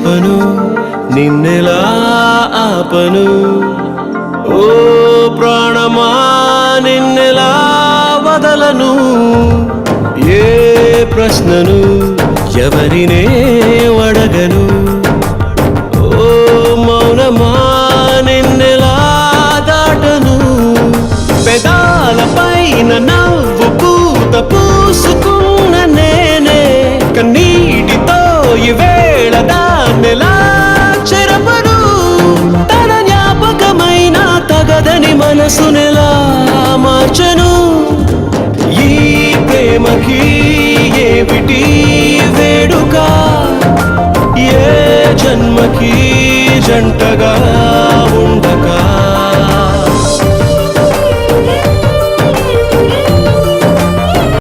చెప్పను నిన్నెలా ఆపను ఓ ప్రాణమా నిన్నెలా వదలను ఏ ప్రశ్నను ఎవరినే అడగను ఓ మౌనమా నిన్నెలా దాటను పెదాలపైన నవ్వు పూత పూసుకున్న నేనే కన్నీటితో ఈవేళ దాన్నెలా చెరపను తన జ్ఞాపకమైన తగదని మనసునెలా మార్చను ఈ ప్రేమకి ఏమిటి వేడుక ఏ జన్మకి జంటగా ఉండగా